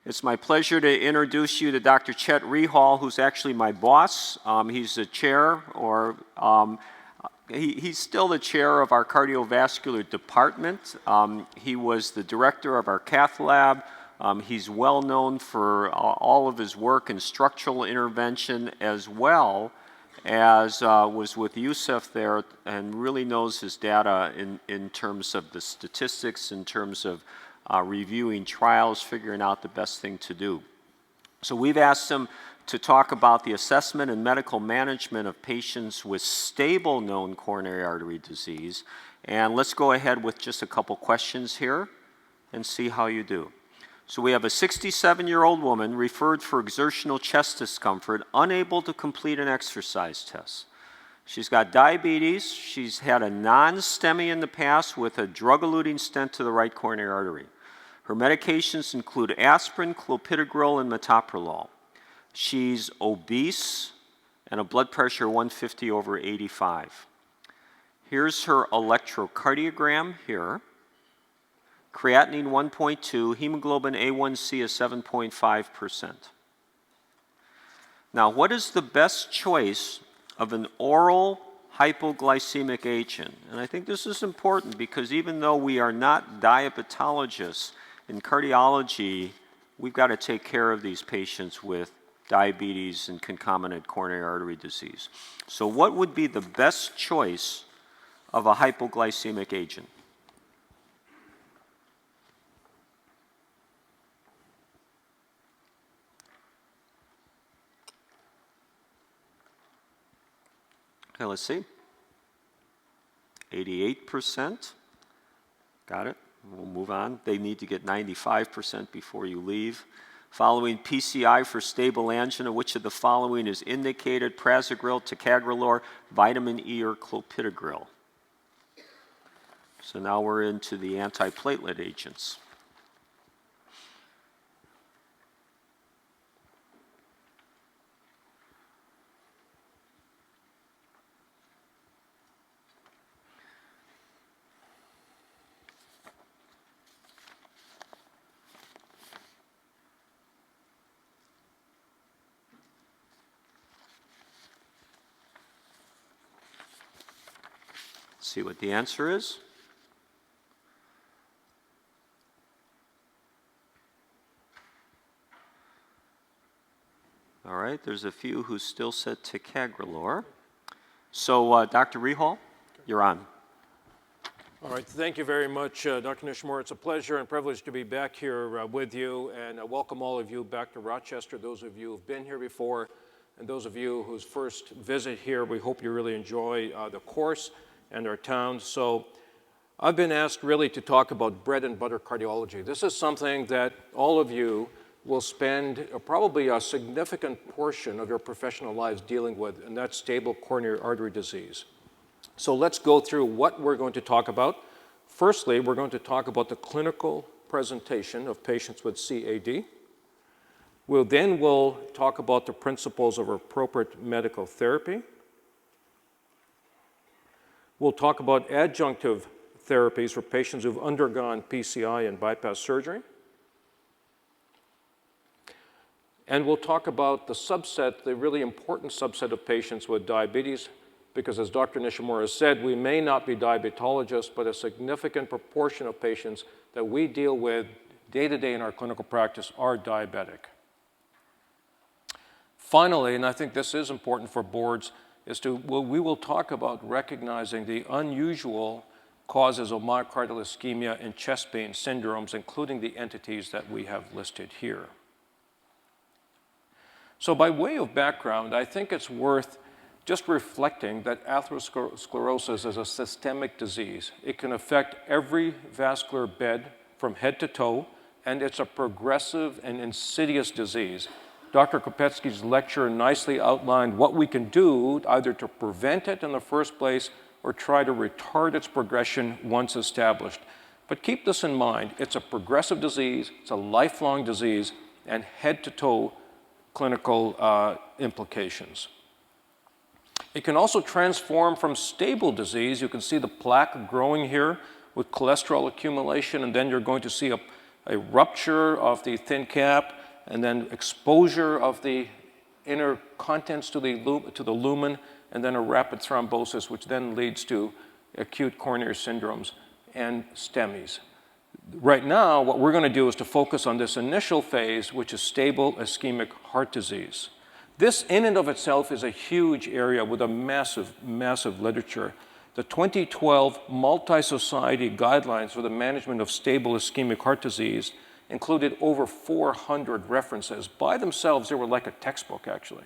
It's my pleasure to introduce you to Dr. Chet Rehal, who's actually my boss. He's the chair, or he's still the chair of our cardiovascular department. He was the director of our cath lab. He's well known for all of his work in structural intervention, as well as was with Youssef there, and really knows his data in terms of the statistics, in terms of reviewing trials, figuring out the best thing to do. So we've asked him to talk about the assessment and medical management of patients with stable known coronary artery disease. And let's go ahead with just a couple questions here and see how you do. So we have a 67-year-old woman referred for exertional chest discomfort, unable to complete an exercise test. She's got diabetes. She's had a non-STEMI in the past with a drug-eluting stent to the right coronary artery. Her medications include aspirin, clopidogrel, and metoprolol. She's obese and a blood pressure 150/85. Here's her electrocardiogram here. Creatinine 1.2, hemoglobin A1C is 7.5%. Now, what is the best choice of an oral hypoglycemic agent? And I think this is important because even though we are not diabetologists, in cardiology, we've got to take care of these patients with diabetes and concomitant coronary artery disease. So what would be the best choice of a hypoglycemic agent? Okay, let's see. 88%. Got it. We'll move on. They need to get 95% before you leave. Following PCI for stable angina, which of the following is indicated? Prasugrel, ticagrelor, vitamin E, or clopidogrel? So now we're into the antiplatelet agents. See what the answer is. All right, there's a few who still said ticagrelor. So, Dr. Rehal, you're on. All right, thank you very much, Dr. Nishimura. It's a pleasure and privilege to be back here with you, and welcome all of you back to Rochester, those of you who've been here before, and those of you whose first visit here. We hope you really enjoy the course and our town. So I've been asked really to talk about bread and butter cardiology. This is something that all of you will spend probably a significant portion of your professional lives dealing with, and that's stable coronary artery disease. So let's go through what we're going to talk about. Firstly, we're going to talk about the clinical presentation of patients with CAD. We'll talk about the principles of appropriate medical therapy. We'll talk about adjunctive therapies for patients who've undergone PCI and bypass surgery. And we'll talk about the subset, the really important subset of patients with diabetes, because as Dr. Nishimura said, we may not be diabetologists, but a significant proportion of patients that we deal with day to day in our clinical practice are diabetic. Finally, and I think this is important for boards, we will talk about recognizing the unusual causes of myocardial ischemia and chest pain syndromes, including the entities that we have listed here. So by way of background, I think it's worth just reflecting that atherosclerosis is a systemic disease. It can affect every vascular bed from head to toe, and it's a progressive and insidious disease. Dr. Kopetsky's lecture nicely outlined what we can do either to prevent it in the first place or try to retard its progression once established. But keep this in mind, it's a progressive disease, it's a lifelong disease, and head-to-toe clinical implications. It can also transform from stable disease. You can see the plaque growing here with cholesterol accumulation, and then you're going to see a rupture of the thin cap, and then exposure of the inner contents to the lumen, and then a rapid thrombosis, which then leads to acute coronary syndromes and STEMIs. Right now, what we're going to do is to focus on this initial phase, which is stable ischemic heart disease. This in and of itself is a huge area with a massive, massive literature. The 2012 Multi-Society Guidelines for the Management of Stable Ischemic Heart Disease included over 400 references. By themselves, they were like a textbook, actually.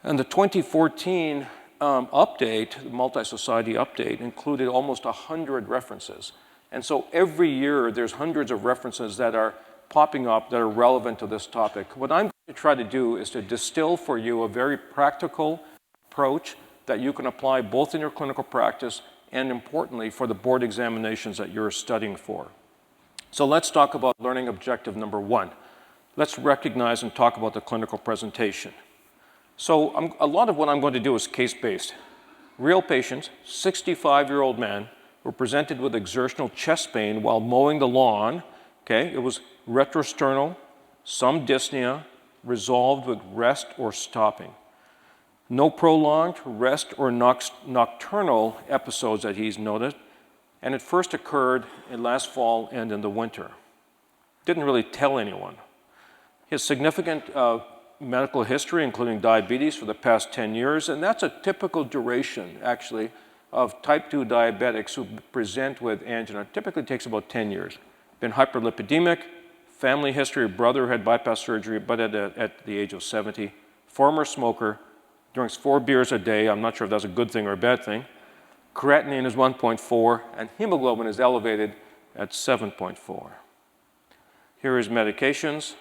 And the 2014 update, the Multi-Society update, included almost 100 references. And so every year, there's hundreds of references that are popping up that are relevant to this topic. What I'm going to try to do is to distill for you a very practical approach that you can apply both in your clinical practice and, importantly, for the board examinations that you're studying for. So let's talk about learning objective number 1. Let's recognize and talk about the clinical presentation. So a lot of what I'm going to do is case-based. Real patients, 65-year-old man, were presented with exertional chest pain while mowing the lawn. Okay, it was retrosternal, some dyspnea, resolved with rest or stopping. No prolonged rest or nocturnal episodes that he's noted, and it first occurred in last fall and in the winter. Didn't really tell anyone. He has significant medical history, including diabetes for the past 10 years, and that's a typical duration, actually, of type 2 diabetics who present with angina. It typically takes about 10 years. Been hyperlipidemic, family history, brother had bypass surgery, but at the age of 70. Former smoker, drinks 4 beers a day. I'm not sure if that's a good thing or a bad thing. Creatinine is 1.4, and hemoglobin is elevated at 7.4. Here are his medications.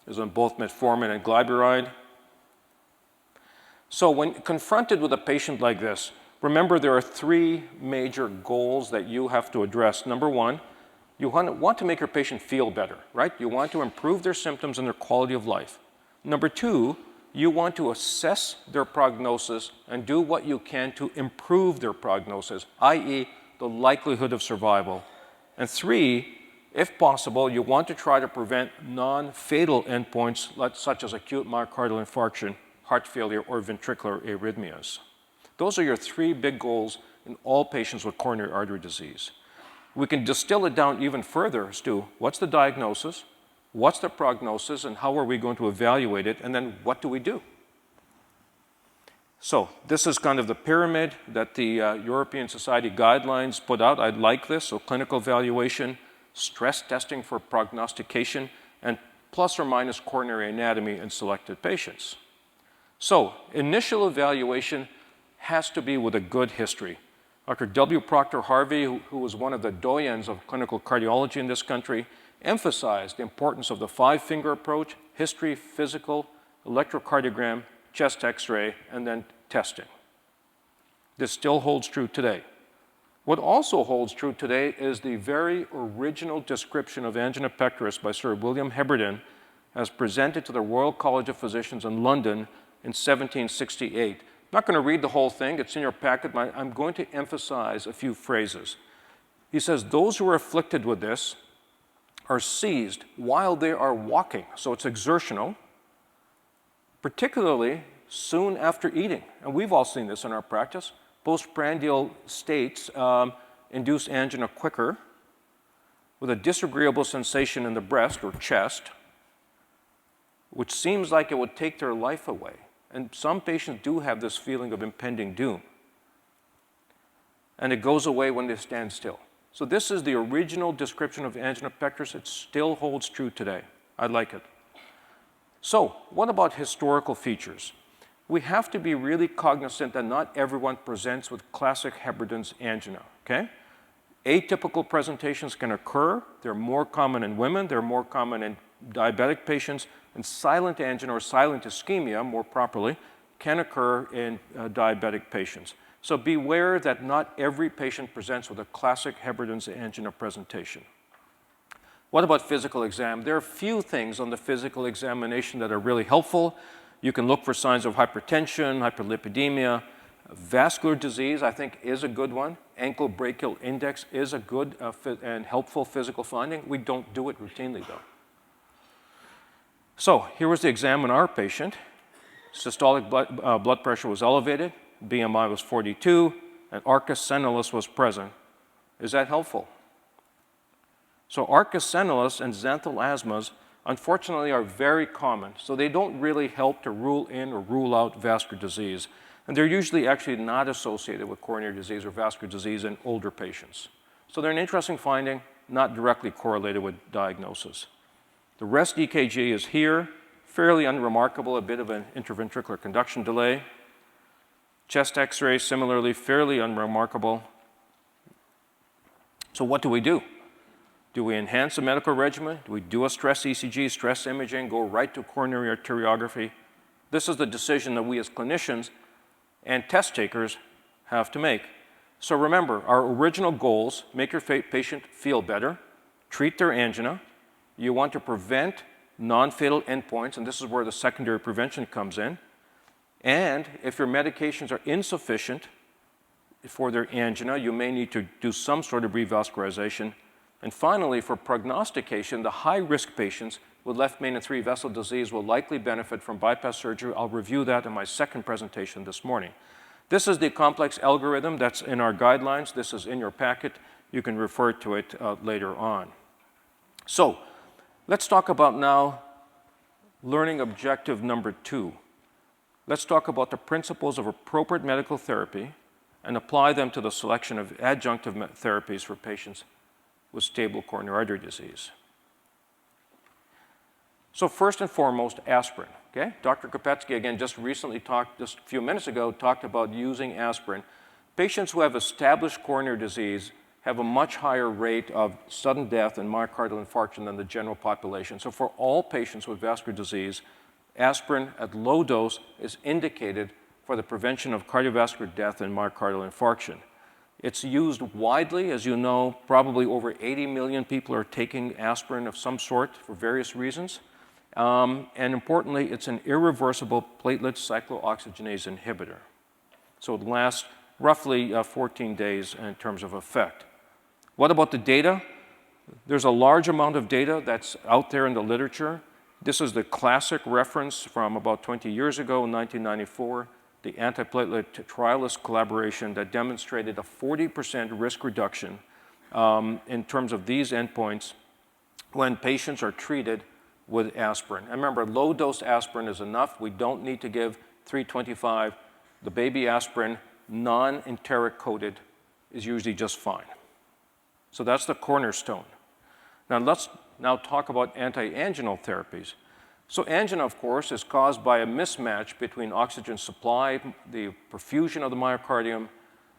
Is on both metformin and glyburide. So when confronted with a patient like this, remember there are 3 major goals that you have to address. Number 1, you want to make your patient feel better, right? You want to improve their symptoms and their quality of life. Number 2, you want to assess their prognosis and do what you can to improve their prognosis, i.e. the likelihood of survival. And 3, if possible, you want to try to prevent non-fatal endpoints such as acute myocardial infarction, heart failure, or ventricular arrhythmias. Those are your 3 big goals in all patients with coronary artery disease. We can distill it down even further as to what's the diagnosis, what's the prognosis, and how are we going to evaluate it, and then what do we do? So this is kind of the pyramid that the European Society Guidelines put out. I like this. So clinical evaluation, stress testing for prognostication, and plus or minus coronary anatomy in selected patients. So initial evaluation has to be with a good history. Dr. W. Proctor Harvey, who was one of the doyens of clinical cardiology in this country, emphasized the importance of the 5-finger approach: history, physical, electrocardiogram, chest x-ray, and then testing. This still holds true today. What also holds true today is the very original description of angina pectoris by Sir William Heberden as presented to the Royal College of Physicians in London in 1768. I'm not going to read the whole thing. It's in your packet, but I'm going to emphasize a few phrases. He says, those who are afflicted with this are seized while they are walking, so it's exertional, particularly soon after eating. And we've all seen this in our practice. Postprandial states induce angina quicker, with a disagreeable sensation in the breast or chest, which seems like it would take their life away. And some patients do have this feeling of impending doom. And it goes away when they stand still. So this is the original description of angina pectoris. It still holds true today. I like it. So what about historical features? We have to be really cognizant that not everyone presents with classic Heberden's angina, okay? Atypical presentations can occur. They're more common in women. They're more common in diabetic patients. And silent angina, or silent ischemia, more properly, can occur in diabetic patients. So beware that not every patient presents with a classic Heberden's angina presentation. What about physical exam? There are few things on the physical examination that are really helpful. You can look for signs of hypertension, hyperlipidemia, Vascular disease, I think, is a good one. Ankle brachial index is a good and helpful physical finding. We don't do it routinely, though. So here was the exam on our patient. Systolic blood pressure was elevated, BMI was 42, and arcus senilis was present. Is that helpful? So arcus senilis and xanthal asthmas, unfortunately, are very common. So they don't really help to rule in or rule out vascular disease. And they're usually actually not associated with coronary disease or vascular disease in older patients. So they're an interesting finding, not directly correlated with diagnosis. The rest EKG is here, fairly unremarkable, a bit of an interventricular conduction delay. Chest X-ray, similarly, fairly unremarkable. So what do we do? Do we enhance the medical regimen? Do we do a stress ECG, stress imaging, go right to coronary arteriography? This is the decision that we as clinicians and test takers have to make. So remember, our original goals: make your patient feel better, treat their angina. You want to prevent non-fatal endpoints, and this is where the secondary prevention comes in. And if your medications are insufficient for their angina, you may need to do some sort of revascularization. And finally, for prognostication, the high-risk patients with left main and 3 vessel disease will likely benefit from bypass surgery. I'll review that in my second presentation this morning. This is the complex algorithm that's in our guidelines. This is in your packet. You can refer to it later on. So let's talk about now learning objective number 2. Let's talk about the principles of appropriate medical therapy and apply them to the selection of adjunctive therapies for patients with stable coronary artery disease. So first and foremost, aspirin. Okay? Dr. Kopetsky, again, just a few minutes ago, talked about using aspirin. Patients who have established coronary disease have a much higher rate of sudden death and myocardial infarction than the general population. So for all patients with vascular disease, aspirin at low dose is indicated for the prevention of cardiovascular death and myocardial infarction. It's used widely, as you know. Probably over 80 million people are taking aspirin of some sort for various reasons. And importantly, it's an irreversible platelet cyclooxygenase inhibitor. So it lasts roughly 14 days in terms of effect. What about the data? There's a large amount of data that's out there in the literature. This is the classic reference from about 20 years ago, in 1994, the antiplatelet trialist collaboration that demonstrated a 40% risk reduction in terms of these endpoints when patients are treated with aspirin. And remember, low-dose aspirin is enough. We don't need to give 325. The baby aspirin, non-enteric coated, is usually just fine. So that's the cornerstone. Now let's talk about anti-anginal therapies. So angina, of course, is caused by a mismatch between oxygen supply, the perfusion of the myocardium,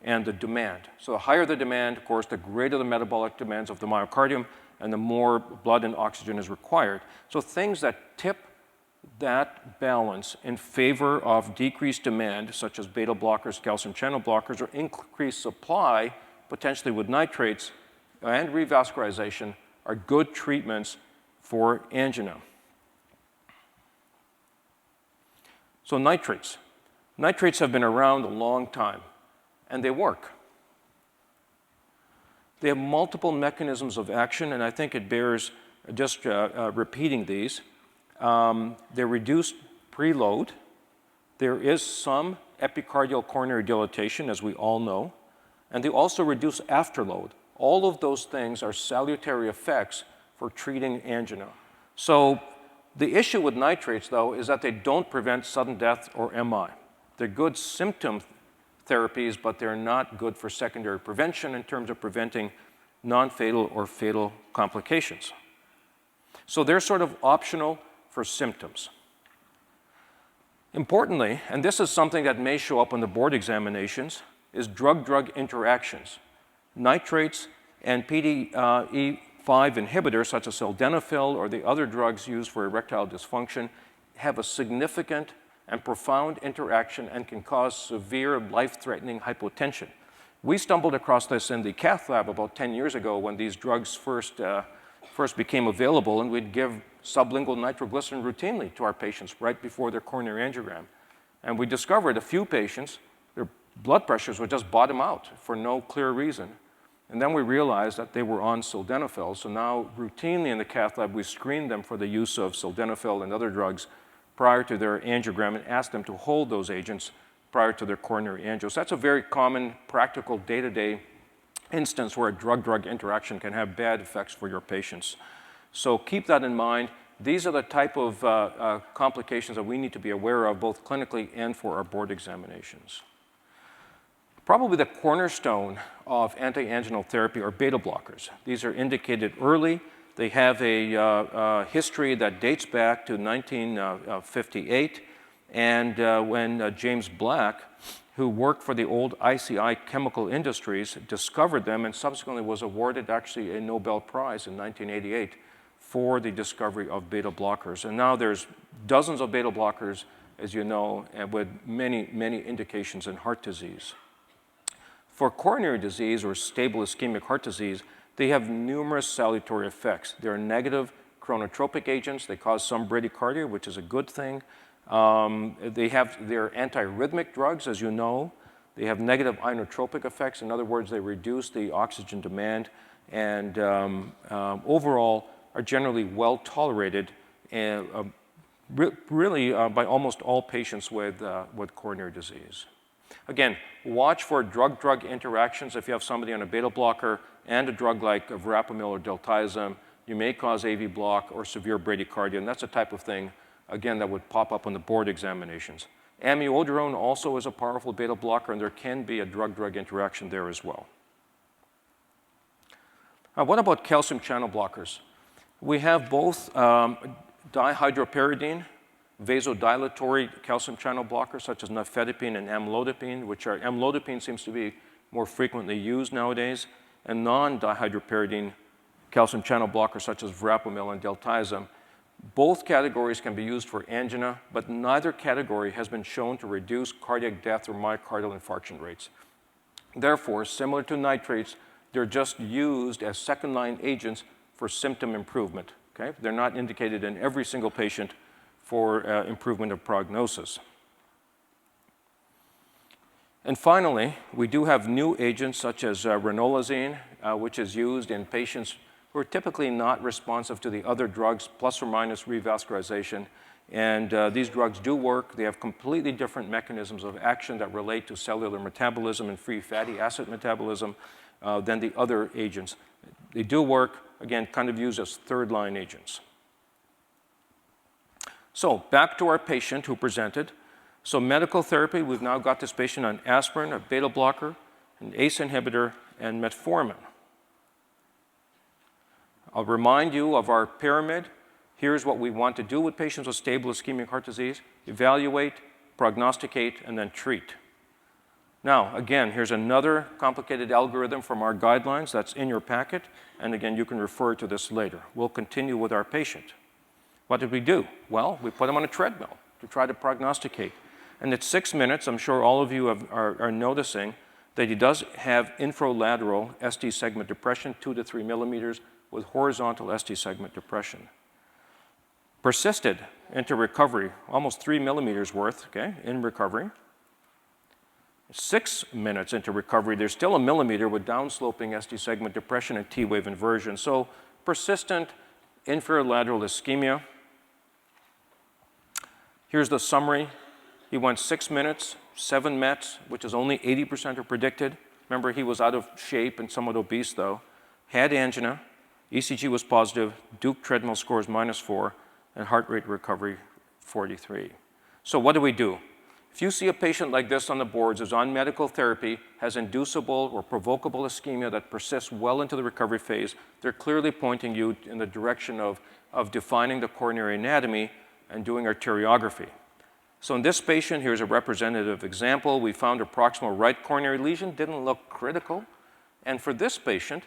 and the demand. So the higher the demand, of course, the greater the metabolic demands of the myocardium, and the more blood and oxygen is required. So things that tip that balance in favor of decreased demand, such as beta blockers, calcium channel blockers, or increased supply, potentially with nitrates and revascularization, are good treatments for angina. So nitrates. Nitrates have been around a long time, and they work. They have multiple mechanisms of action, and I think it bears just repeating these. They reduce preload. There is some epicardial coronary dilatation, as we all know, and they also reduce afterload. All of those things are salutary effects for treating angina. So the issue with nitrates, though, is that they don't prevent sudden death or MI. They're good symptom therapies, but they're not good for secondary prevention in terms of preventing non-fatal or fatal complications. So they're sort of optional for symptoms. Importantly, and this is something that may show up on the board examinations, is drug-drug interactions. Nitrates and PDE5 inhibitors, such as sildenafil or the other drugs used for erectile dysfunction, have a significant and profound interaction and can cause severe life-threatening hypotension. We stumbled across this in the cath lab about 10 years ago when these drugs first became available, and we'd give sublingual nitroglycerin routinely to our patients right before their coronary angiogram. And we discovered a few patients, they're blood pressures would just bottom out for no clear reason. And then we realized that they were on sildenafil. So now routinely in the cath lab, we screen them for the use of sildenafil and other drugs prior to their angiogram and ask them to hold those agents prior to their coronary angio. So that's a very common, practical, day-to-day instance where a drug-drug interaction can have bad effects for your patients. So keep that in mind. These are the type of complications that we need to be aware of, both clinically and for our board examinations. Probably the cornerstone of anti-anginal therapy are beta blockers. These are indicated early. They have a history that dates back to 1958, and when James Black, who worked for the old ICI Chemical Industries, discovered them and subsequently was awarded actually a Nobel Prize in 1988 for the discovery of beta blockers. And now there's dozens of beta blockers, as you know, and with many, many indications in heart disease. For coronary disease or stable ischemic heart disease, they have numerous salutary effects. They're negative chronotropic agents. They cause some bradycardia, which is a good thing. They're antiarrhythmic drugs, as you know. They have negative inotropic effects. In other words, they reduce the oxygen demand and overall are generally well tolerated and really by almost all patients with coronary disease. Again, watch for drug-drug interactions. If you have somebody on a beta blocker and a drug like verapamil or diltiazem, you may cause AV block or severe bradycardia, and that's the type of thing, again, that would pop up on the board examinations. Amiodarone also is a powerful beta blocker, and there can be a drug-drug interaction there as well. What about calcium channel blockers? We have both dihydropyridine, vasodilatory calcium channel blockers such as nifedipine and amlodipine, amlodipine seems to be more frequently used nowadays, and non-dihydropyridine calcium channel blockers such as verapamil and diltiazem. Both categories can be used for angina, but neither category has been shown to reduce cardiac death or myocardial infarction rates. Therefore, similar to nitrates, they're just used as second-line agents for symptom improvement. Okay? They're not indicated in every single patient for improvement of prognosis. And finally, we do have new agents such as ranolazine, which is used in patients who are typically not responsive to the other drugs, plus or minus revascularization. And these drugs do work. They have completely different mechanisms of action that relate to cellular metabolism and free fatty acid metabolism than the other agents. They do work, again, kind of used as third-line agents. So back to our patient who presented. So medical therapy, we've now got this patient on aspirin, a beta blocker, an ACE inhibitor, and metformin. I'll remind you of our pyramid. Here's what we want to do with patients with stable ischemic heart disease: evaluate, prognosticate, and then treat. Now, again, here's another complicated algorithm from our guidelines that's in your packet. And again, you can refer to this later. We'll continue with our patient. What did we do? Well, we put him on a treadmill to try to prognosticate. And at 6 minutes, I'm sure all of you are noticing that he does have infralateral ST segment depression, 2 to 3 millimeters, with horizontal ST segment depression. Persisted into recovery, almost 3 millimeters worth, okay, in recovery. 6 minutes into recovery, there's still a millimeter with downsloping ST segment depression and T-wave inversion. So persistent infralateral ischemia. Here's the summary. He went 6 minutes, 7 METs, which is only 80% are predicted. Remember, he was out of shape and somewhat obese, though. Had angina. ECG was positive. Duke treadmill scores -4, and heart rate recovery 43. So what do we do? If you see a patient like this on the boards who's on medical therapy, has inducible or provocable ischemia that persists well into the recovery phase, they're clearly pointing you in the direction of defining the coronary anatomy and doing arteriography. So in this patient, here's a representative example. We found a proximal right coronary lesion, didn't look critical. And for this patient,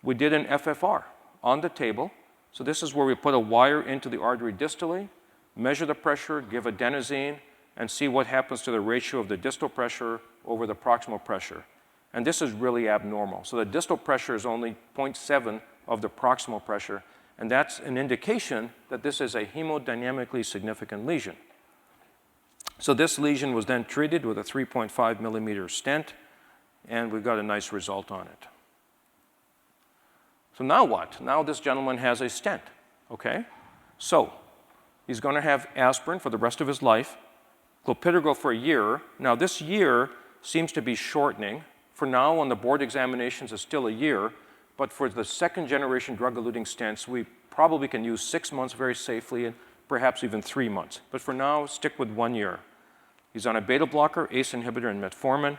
we did an FFR on the table. So this is where we put a wire into the artery distally, measure the pressure, give adenosine, and see what happens to the ratio of the distal pressure over the proximal pressure. And this is really abnormal. So the distal pressure is only 0.7 of the proximal pressure, and that's an indication that this is a hemodynamically significant lesion. So this lesion was then treated with a 3.5 millimeter stent, and we got a nice result on it. So now what? Now this gentleman has a stent, okay? So he's going to have aspirin for the rest of his life, clopidogrel for a year. Now this year seems to be shortening. For now, on the board examinations, it's still a year, but for the second generation drug-eluting stents, we probably can use 6 months very safely and perhaps even 3 months. But for now, stick with 1 year. He's on a beta blocker, ACE inhibitor, and metformin.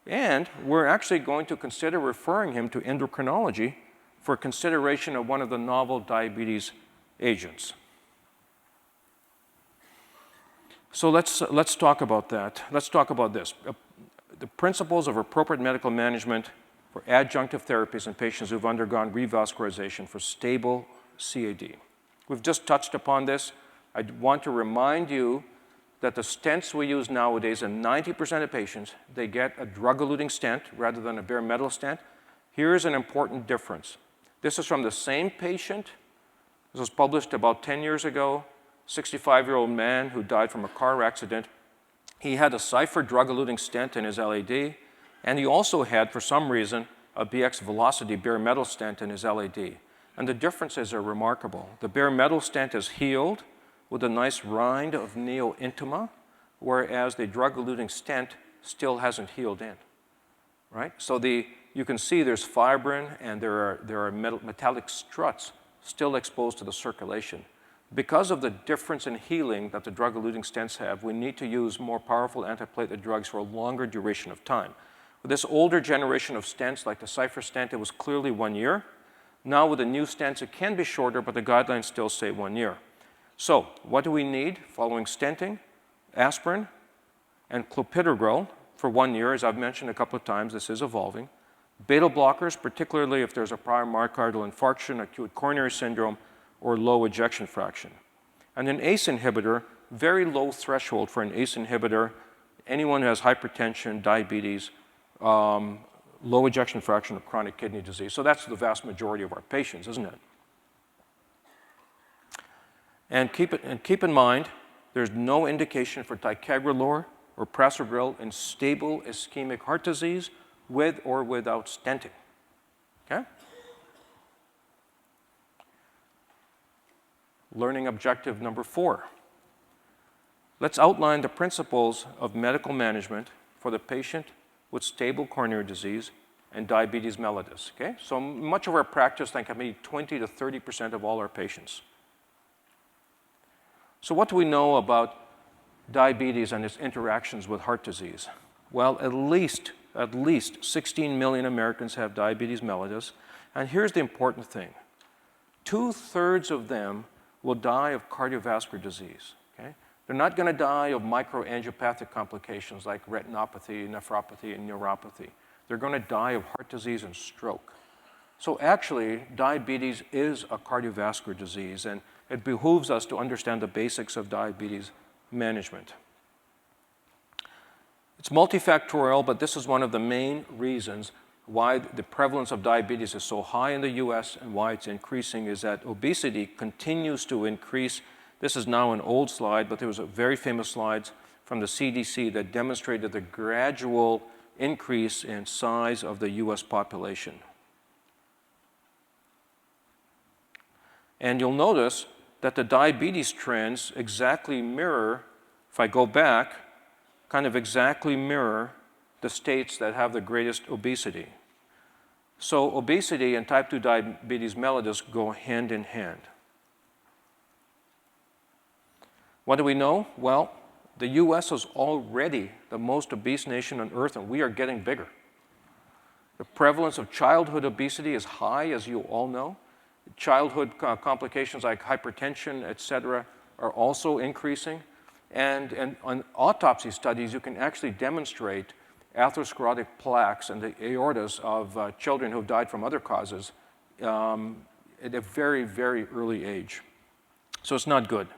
And we're actually going to consider referring him to endocrinology for consideration of one of the novel diabetes agents. So let's talk about that. Let's talk about this. The principles of appropriate medical management for adjunctive therapies in patients who've undergone revascularization for stable CAD. We've just touched upon this. I want to remind you that the stents we use nowadays, in 90% of patients, they get a drug-eluting stent rather than a bare metal stent. Here's an important difference. This is from the same patient. This was published about 10 years ago, 65-year-old man who died from a car accident. He had a Cypher drug-eluting stent in his LAD, and he also had, for some reason, a BX Velocity bare metal stent in his LAD. And the differences are remarkable. The bare metal stent is healed with a nice rind of neointima, whereas the drug-eluting stent still hasn't healed in, right? So you can see there's fibrin and there are metallic struts still exposed to the circulation. Because of the difference in healing that the drug-eluting stents have, we need to use more powerful antiplatelet drugs for a longer duration of time. With this older generation of stents, like the Cypher stent, it was clearly 1 year. Now with the new stents, it can be shorter, but the guidelines still say 1 year. So what do we need following stenting? Aspirin and clopidogrel for 1 year. As I've mentioned a couple of times, this is evolving. Beta blockers, particularly if there's a prior myocardial infarction, acute coronary syndrome, or low ejection fraction. And an ACE inhibitor, very low threshold for an ACE inhibitor. Anyone who has hypertension, diabetes, low ejection fraction, or chronic kidney disease. So that's the vast majority of our patients, isn't it? And keep in mind, there's no indication for ticagrelor or prasugrel in stable ischemic heart disease with or without stenting, okay? Learning objective number 4. Let's outline the principles of medical management for the patient with stable coronary disease and diabetes mellitus, okay? So much of our practice, I think, maybe 20 to 30% of all our patients. So what do we know about diabetes and its interactions with heart disease? Well, at least 16 million Americans have diabetes mellitus. And here's the important thing. 2/3 of them will die of cardiovascular disease, okay? They're not going to die of microangiopathic complications like retinopathy, nephropathy, and neuropathy. They're going to die of heart disease and stroke. So actually, diabetes is a cardiovascular disease, and it behooves us to understand the basics of diabetes management. It's multifactorial, but this is one of the main reasons why the prevalence of diabetes is so high in the US and why it's increasing is that obesity continues to increase. This is now an old slide, but there was a very famous slide from the CDC that demonstrated the gradual increase in size of the US population. And you'll notice that the diabetes trends exactly mirror, if I go back, kind of exactly mirror the states that have the greatest obesity. So obesity and type 2 diabetes mellitus go hand in hand. What do we know? Well, the US is already the most obese nation on earth, and we are getting bigger. The prevalence of childhood obesity is high, as you all know. Childhood complications like hypertension, et cetera, are also increasing. And on autopsy studies, you can actually demonstrate atherosclerotic plaques in the aortas of children who died from other causes at a very, very early age. So it's not good.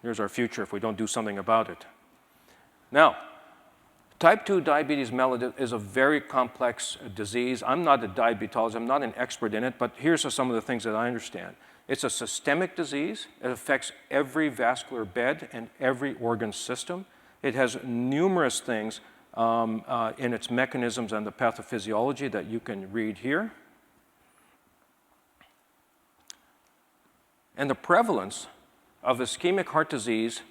Here's our future if we don't do something about it. Now, Type 2 diabetes mellitus is a very complex disease. I'm not a diabetologist, I'm not an expert in it, but here's some of the things that I understand. It's a systemic disease. It affects every vascular bed and every organ system. It has numerous things in its mechanisms and the pathophysiology that you can read here. And the prevalence of ischemic heart disease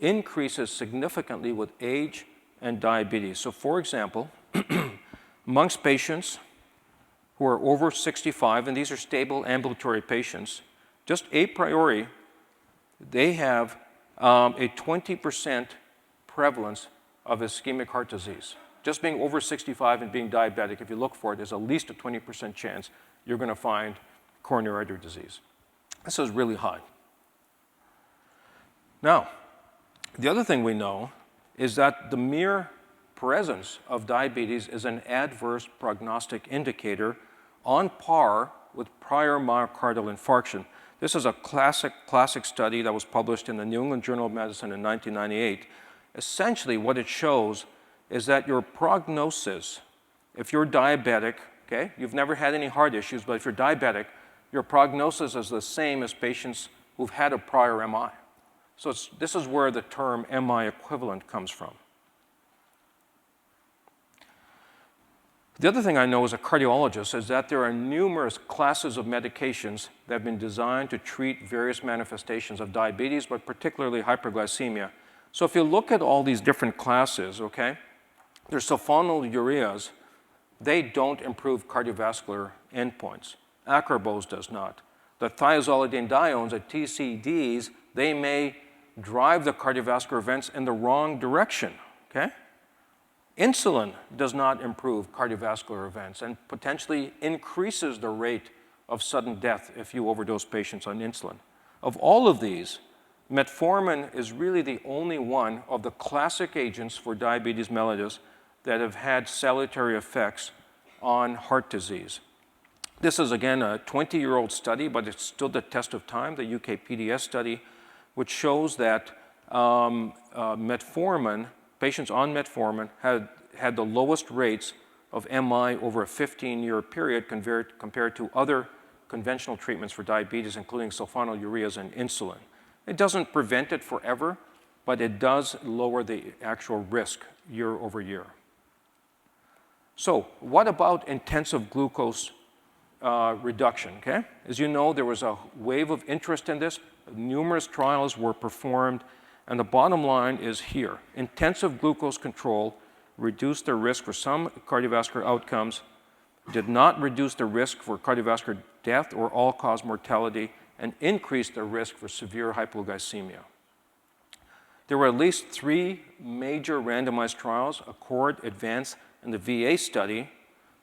increases significantly with age and diabetes. So for example, amongst patients who are over 65, and these are stable ambulatory patients, just a priori, they have a 20% prevalence of ischemic heart disease. Just being over 65 and being diabetic, if you look for it, there's at least a 20% chance you're going to find coronary artery disease. This is really high. Now, the other thing we know is that the mere presence of diabetes is an adverse prognostic indicator on par with prior myocardial infarction. This is a classic study that was published in the New England Journal of Medicine in 1998. Essentially, what it shows is that your prognosis, if you're diabetic, okay, you've never had any heart issues, but if you're diabetic, your prognosis is the same as patients who've had a prior MI. So this is where the term MI equivalent comes from. The other thing I know as a cardiologist is that there are numerous classes of medications that have been designed to treat various manifestations of diabetes, but particularly hyperglycemia. So if you look at all these different classes, okay, there's sulfonylureas. They don't improve cardiovascular endpoints. Acarbose does not. The thiazolidinediones, the TCDs, they may drive the cardiovascular events in the wrong direction, okay? Insulin does not improve cardiovascular events and potentially increases the rate of sudden death if you overdose patients on insulin. Of all of these, metformin is really the only one of the classic agents for diabetes mellitus that have had salutary effects on heart disease. This is, again, a 20-year-old study, but it's still the test of time, the UK PDS study, which shows that metformin, patients on metformin had the lowest rates of MI over a 15-year period compared to other conventional treatments for diabetes, including sulfonylureas and insulin. It doesn't prevent it forever, but it does lower the actual risk year over year. So what about intensive glucose reduction, okay? As you know, there was a wave of interest in this. Numerous trials were performed, and the bottom line is here. Intensive glucose control reduced the risk for some cardiovascular outcomes, did not reduce the risk for cardiovascular death or all-cause mortality, and increased the risk for severe hypoglycemia. There were at least 3 major randomized trials, ACCORD, ADVANCE, and the VA study,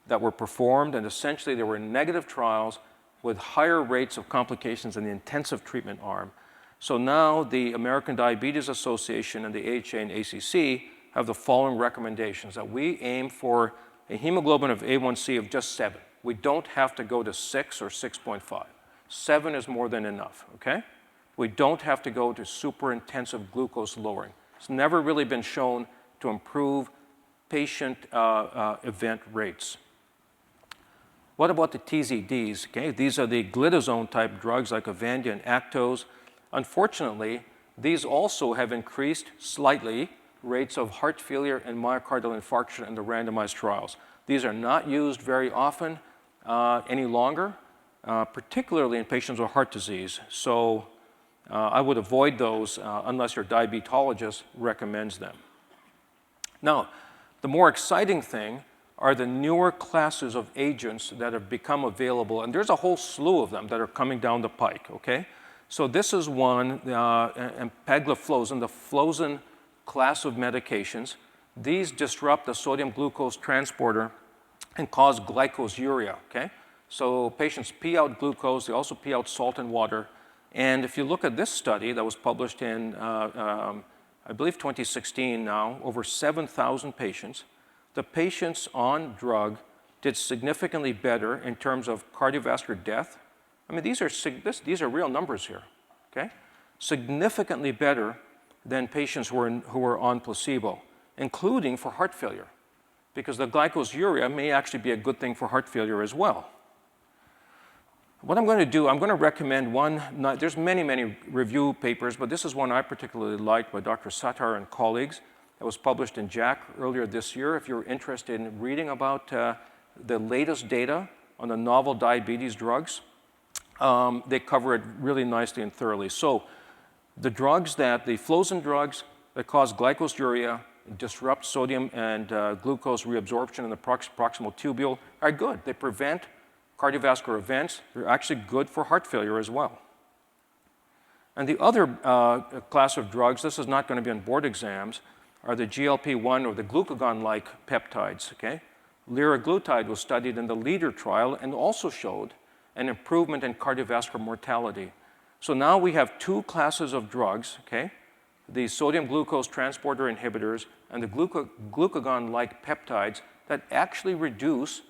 that were performed, and essentially there were negative trials with higher rates of complications in the intensive treatment arm. So now the American Diabetes Association and the AHA and ACC have the following recommendations: that we aim for a hemoglobin of A1C of just 7. We don't have to go to 6 or 6.5. 7 is more than enough, okay? We don't have to go to super intensive glucose lowering. It's never really been shown to improve patient event rates. What about the TZDs? Okay, these are the glitazone type drugs like Avandia and Actos. Unfortunately, these also have increased slightly rates of heart failure and myocardial infarction in the randomized trials. These are not used very often any longer, particularly in patients with heart disease. So I would avoid those unless your diabetologist recommends them. Now, the more exciting thing are the newer classes of agents that have become available, and there's a whole slew of them that are coming down the pike, okay? So this is one, empagliflozin, the flozin class of medications. These disrupt the sodium glucose transporter and cause glycosuria, okay? So patients pee out glucose, they also pee out salt and water. And if you look at this study that was published in, I believe 2016 now, over 7,000 patients, the patients on drug did significantly better in terms of cardiovascular death. I mean, these are real numbers here, okay? Significantly better than patients who were on placebo. including for heart failure, because the glycosuria may actually be a good thing for heart failure as well. What I'm going to do, I'm going to recommend one, there's many review papers, but this is one I particularly liked by Dr. Sattar and colleagues. It was published in JACC earlier this year. If you're interested in reading about the latest data on the novel diabetes drugs, they cover it really nicely and thoroughly. So the Flozin drugs that cause glycosuria, disrupt sodium and glucose reabsorption in the proximal tubule are good. They prevent cardiovascular events. They're actually good for heart failure as well. And the other class of drugs, this is not going to be on board exams, are the GLP-1 or the glucagon-like peptides, okay? Liraglutide was studied in the LEADER trial and also showed an improvement in cardiovascular mortality. So now we have two classes of drugs, okay? The sodium glucose transporter inhibitors and the glucagon-like peptides that actually reduce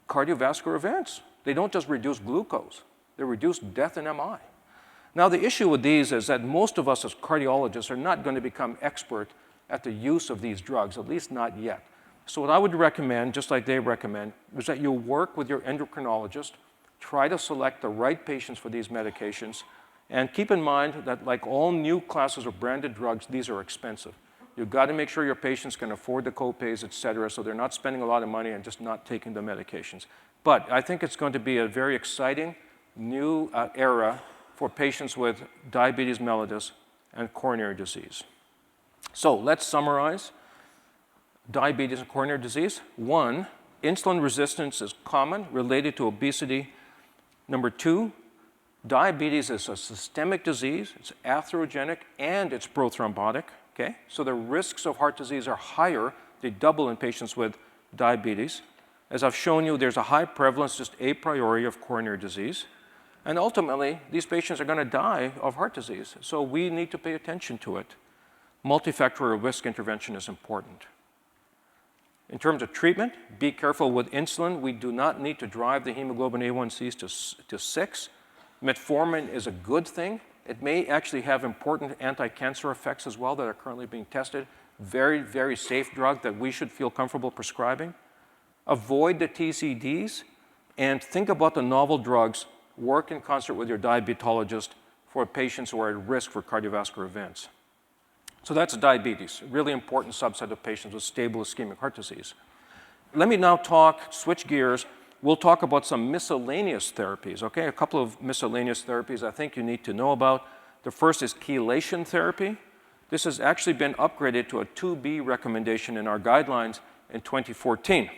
cardiovascular events. They don't just reduce glucose, they reduce death and MI. Now the issue with these is that most of us as cardiologists are not going to become expert at the use of these drugs, at least not yet. So what I would recommend, just like they recommend, is that you work with your endocrinologist, try to select the right patients for these medications, and keep in mind that like all new classes of branded drugs, these are expensive. You've got to make sure your patients can afford the copays, et cetera, so they're not spending a lot of money and just not taking the medications. But I think it's going to be a very exciting new era for patients with diabetes mellitus and coronary disease. So let's summarize diabetes and coronary disease. 1, insulin resistance is common, related to obesity. Number 2, diabetes is a systemic disease. It's atherogenic and it's prothrombotic, okay? So the risks of heart disease are higher. They double in patients with diabetes. As I've shown you, there's a high prevalence, just a priori, of coronary disease. And ultimately, these patients are going to die of heart disease. So we need to pay attention to it. Multifactorial risk intervention is important. In terms of treatment, be careful with insulin. We do not need to drive the hemoglobin A1Cs to 6. Metformin is a good thing. It may actually have important anti-cancer effects as well that are currently being tested. Very, very safe drug that we should feel comfortable prescribing. Avoid the TZDs and think about the novel drugs. Work in concert with your diabetologist for patients who are at risk for cardiovascular events. So that's diabetes, a really important subset of patients with stable ischemic heart disease. Let me now switch gears. We'll talk about some miscellaneous therapies, okay? A couple of miscellaneous therapies I think you need to know about. The first is chelation therapy. This has actually been upgraded to a 2B recommendation in our guidelines in 2014.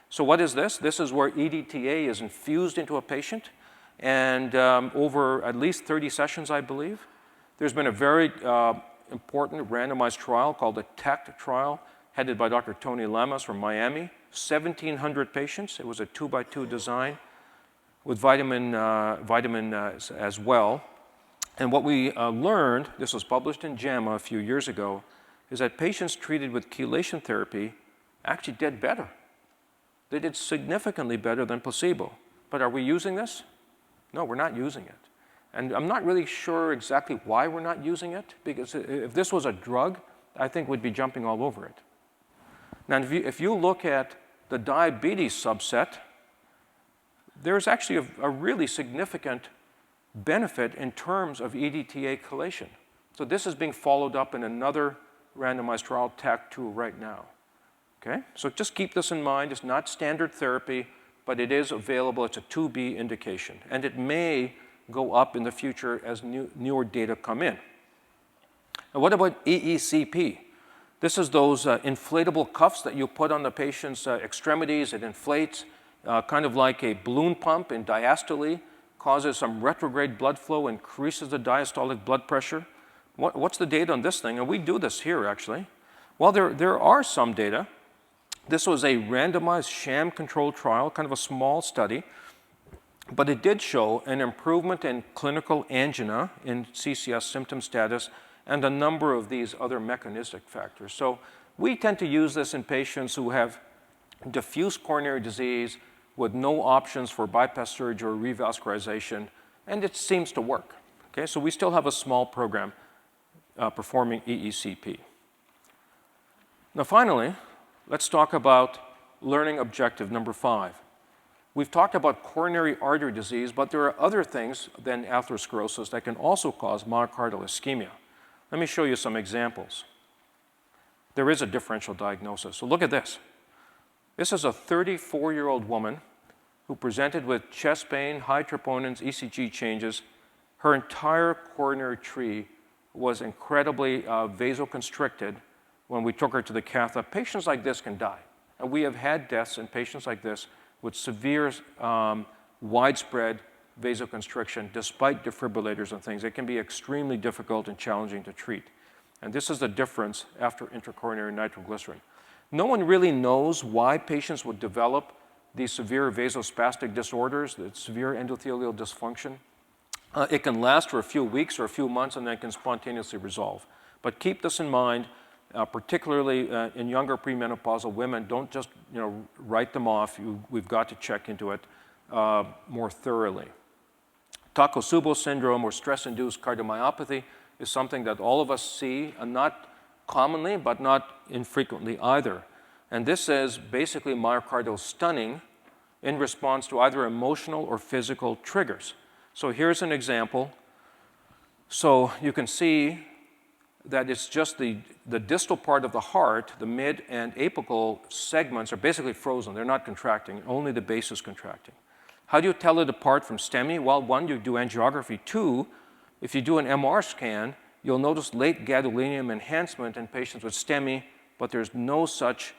So what is this? This is where EDTA is infused into a patient, and over at least 30 sessions, I believe. There's been a very important randomized trial called the TACT trial, headed by Dr. Tony Lamas from Miami. 1,700 patients. It was a 2x2 design with vitamin as well. And what we learned, this was published in JAMA a few years ago, is that patients treated with chelation therapy actually did better. They did significantly better than placebo. But are we using this? No, we're not using it. And I'm not really sure exactly why we're not using it, because if this was a drug, I think we'd be jumping all over it. Now, if you look at the diabetes subset, there's actually a really significant benefit in terms of EDTA chelation. So this is being followed up in another randomized trial, TACT2, right now. Okay? So just keep this in mind. It's not standard therapy, but it is available. It's a 2B indication. And it may go up in the future as newer data come in. And what about EECP? This is those inflatable cuffs that you put on the patient's extremities. It inflates, kind of like a balloon pump in diastole, causes some retrograde blood flow, increases the diastolic blood pressure. What's the data on this thing? And we do this here, actually. Well, there are some data. This was a randomized sham-controlled trial, kind of a small study. But it did show an improvement in clinical angina, in CCS symptom status, and a number of these other mechanistic factors. So we tend to use this in patients who have diffuse coronary disease with no options for bypass surgery or revascularization, and it seems to work. Okay, so we still have a small program performing EECP. Now finally, let's talk about learning objective number 5. We've talked about coronary artery disease, but there are other things than atherosclerosis that can also cause myocardial ischemia. Let me show you some examples. There is a differential diagnosis. So look at this. This is a 34-year-old woman who presented with chest pain, high troponins, ECG changes. Her entire coronary tree was incredibly vasoconstricted when we took her to the cath lab. Patients like this can die. And we have had deaths in patients like this with severe, widespread vasoconstriction despite defibrillators and things. It can be extremely difficult and challenging to treat. And this is the difference after intracoronary nitroglycerin. No one really knows why patients would develop these severe vasospastic disorders, the severe endothelial dysfunction. It can last for a few weeks or a few months and then can spontaneously resolve. But keep this in mind, particularly in younger premenopausal women. Don't just write them off. We've got to check into it more thoroughly. Takotsubo syndrome or stress-induced cardiomyopathy is something that all of us see, and not commonly, but not infrequently either. And this is basically myocardial stunning in response to either emotional or physical triggers. So here's an example. So you can see that it's just the distal part of the heart, the mid and apical segments are basically frozen. They're not contracting. Only the base is contracting. How do you tell it apart from STEMI? Well, one, you do angiography. Two, if you do an MR scan, you'll notice late gadolinium enhancement in patients with STEMI, but there's no such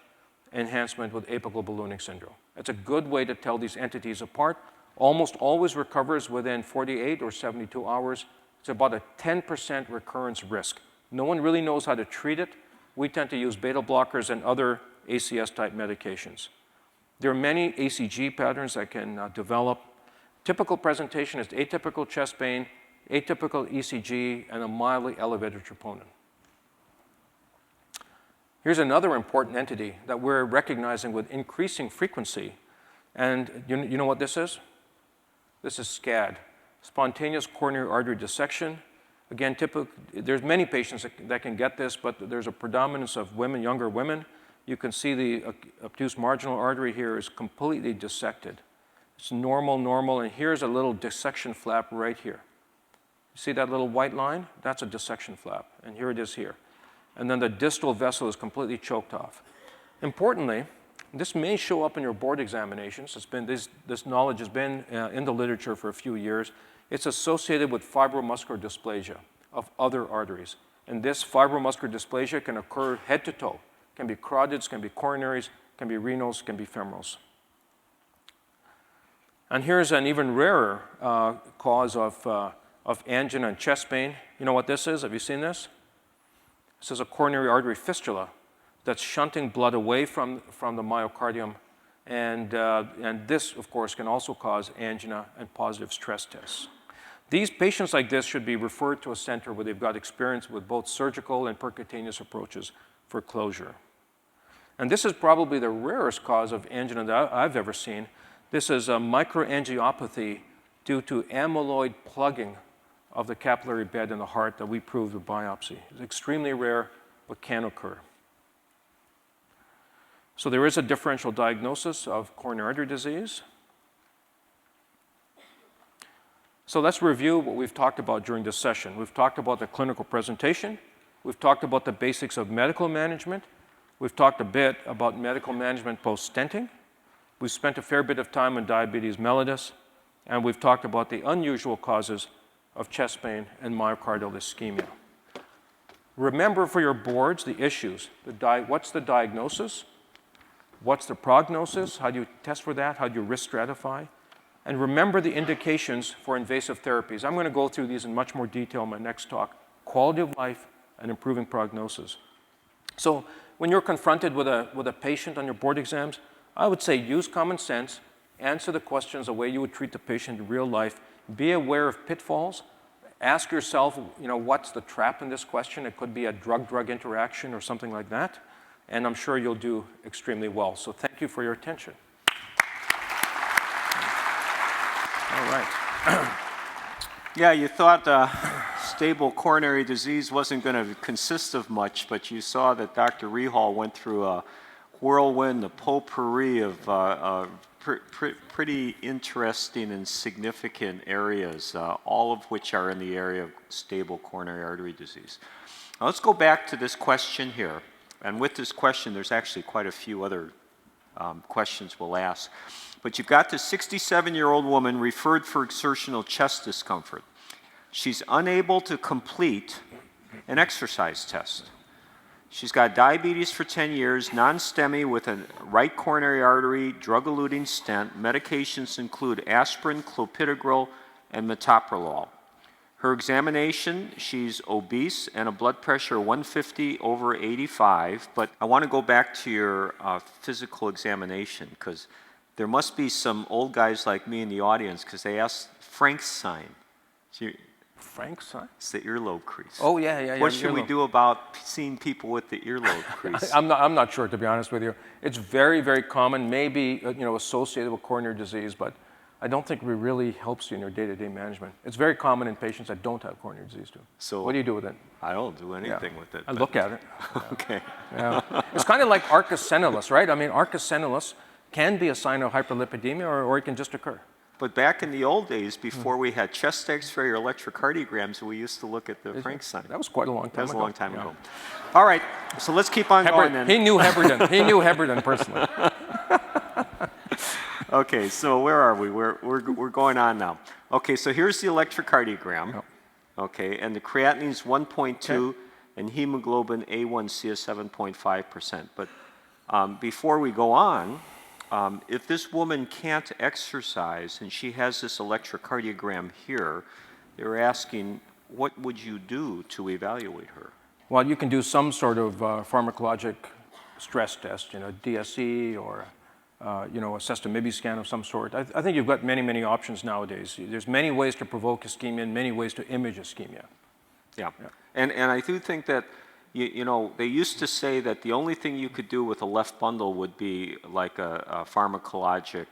enhancement with apical ballooning syndrome. It's a good way to tell these entities apart. Almost always recovers within 48 or 72 hours. It's about a 10% recurrence risk. No one really knows how to treat it. We tend to use beta blockers and other ACS-type medications. There are many ACG patterns that can develop. Typical presentation is atypical chest pain, atypical ECG, and a mildly elevated troponin. Here's another important entity that we're recognizing with increasing frequency. And you know what this is? This is SCAD, spontaneous coronary artery dissection. Again, there's many patients that can get this, but there's a predominance of women, younger women. You can see the obtuse marginal artery here is completely dissected. It's normal, and here's a little dissection flap right here. You see that little white line? That's a dissection flap, and here it is here. And then the distal vessel is completely choked off. Importantly, this may show up in your board examinations. This knowledge has been in the literature for a few years. It's associated with fibromuscular dysplasia of other arteries. And this fibromuscular dysplasia can occur head to toe. It can be carotids, can be coronaries, can be renals, can be femorals. And here's an even rarer cause of angina and chest pain. You know what this is? Have you seen this? This is a coronary artery fistula that's shunting blood away from the myocardium. And this, of course, can also cause angina and positive stress tests. These patients like this should be referred to a center where they've got experience with both surgical and percutaneous approaches for closure. And this is probably the rarest cause of angina that I've ever seen. This is a microangiopathy due to amyloid plugging of the capillary bed in the heart that we proved with biopsy. It's extremely rare, but can occur. So there is a differential diagnosis of coronary artery disease. So let's review what we've talked about during this session. We've talked about the clinical presentation. We've talked about the basics of medical management. We've talked a bit about medical management post-stenting. We've spent a fair bit of time on diabetes mellitus. And we've talked about the unusual causes of chest pain and myocardial ischemia. Remember for your boards the issues. What's the diagnosis? What's the prognosis? How do you test for that? How do you risk stratify? And remember the indications for invasive therapies. I'm going to go through these in much more detail in my next talk. Quality of life and improving prognosis. So when you're confronted with a patient on your board exams, I would say use common sense, answer the questions the way you would treat the patient in real life, be aware of pitfalls, ask yourself, what's the trap in this question? It could be a drug-drug interaction or something like that, and I'm sure you'll do extremely well. So thank you for your attention. All right. Yeah, you thought stable coronary disease wasn't going to consist of much, but you saw that Dr. Rehal went through a whirlwind, a potpourri of pretty interesting and significant areas, all of which are in the area of stable coronary artery disease. Now let's go back to this question here. And with this question, there's actually quite a few other questions we'll ask. But you've got this 67-year-old woman referred for exertional chest discomfort. She's unable to complete an exercise test. She's got diabetes for 10 years, non-STEMI with a right coronary artery, drug-eluting stent. Medications include aspirin, clopidogrel, and metoprolol. Her examination, she's obese and a blood pressure 150/85, but I want to go back to your physical examination because there must be some old guys like me in the audience because they asked Frank's sign. Frank's sign? It's the earlobe crease. Oh, yeah. What should we do about seeing people with the earlobe crease? I'm not sure, to be honest with you. It's very, very common, maybe associated with coronary disease, but I don't think it really helps you in your day-to-day management. It's very common in patients that don't have coronary disease too. So what do you do with it? I don't do anything with it. I look at it. Okay. Yeah. It's kind of like arcus senilis, right? I mean, arcus senilis can be a sign of hyperlipidemia or it can just occur. But back in the old days, before we had chest X-ray or electrocardiograms, we used to look at the Frank sign. That was quite a long time ago. That was a long time ago. All right, so let's keep on going then. He knew Heberden. He knew Heberden personally. Okay, so where are we? We're going on now. Okay, so here's the electrocardiogram. Yep. Okay, and the creatinine's 1.2 Okay. and hemoglobin A1C is 7.5%. But before we go on, if this woman can't exercise and she has this electrocardiogram here, they're asking, what would you do to evaluate her? Well, you can do some sort of pharmacologic stress test, DSE or a sestimibie scan of some sort. I think you've got many, many options nowadays. There's many ways to provoke ischemia and many ways to image ischemia. Yeah. And I do think that, they used to say that the only thing you could do with a left bundle would be like a pharmacologic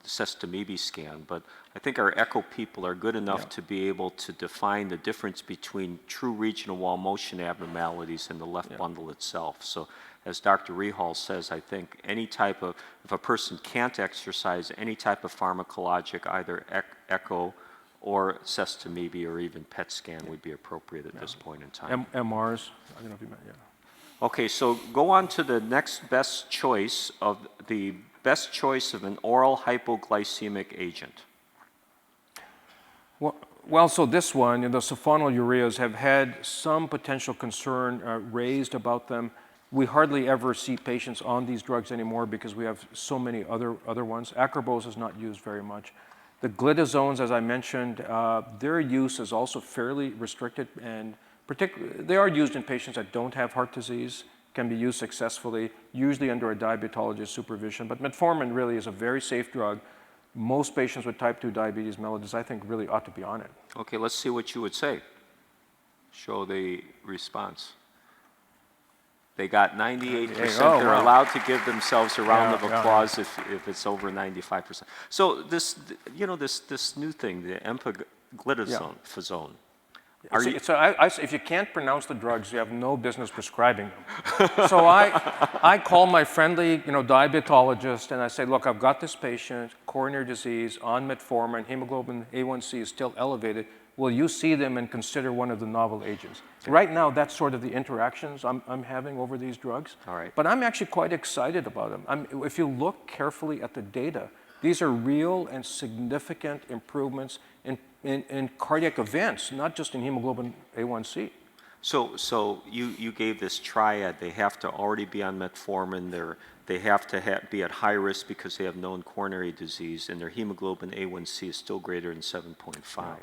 sestimibie scan, but I think our echo people are good enough to be able to define the difference between true regional wall motion abnormalities and the left bundle itself. So as Dr. Rehal says, I think any type of, if a person can't exercise, any type of pharmacologic, either echo or sestimibie or even PET scan would be appropriate at this point in time. MRs, I don't know if you meant, Okay, so go on to the next best choice of an oral hypoglycemic agent. Well, so this one, the sulfonylureas have had some potential concern raised about them. We hardly ever see patients on these drugs anymore because we have so many other ones. Acarbose is not used very much. The glitazones, as I mentioned, their use is also fairly restricted, and they are used in patients that don't have heart disease, can be used successfully, usually under a diabetologist supervision. But metformin really is a very safe drug. Most patients with type 2 diabetes mellitus, I think, really ought to be on it. Okay, let's see what you would say. Show the response. They got 98%. They're allowed to give themselves a round of applause if it's over 95%. So this new thing, the empaglitazone, Fazone. If you can't pronounce the drugs, you have no business prescribing them. So I call my friendly, diabetologist, and I say, look, I've got this patient, coronary disease, on metformin, hemoglobin A1C is still elevated. Will you see them and consider one of the novel agents? Okay. Right now, that's sort of the interactions I'm having over these drugs. All right. But I'm actually quite excited about them. If you look carefully at the data, these are real and significant improvements in cardiac events, not just in hemoglobin A1C. So you gave this triad. They have to already be on metformin. They have to be at high risk because they have known coronary disease, and their hemoglobin A1C is still greater than 7.5. Yeah.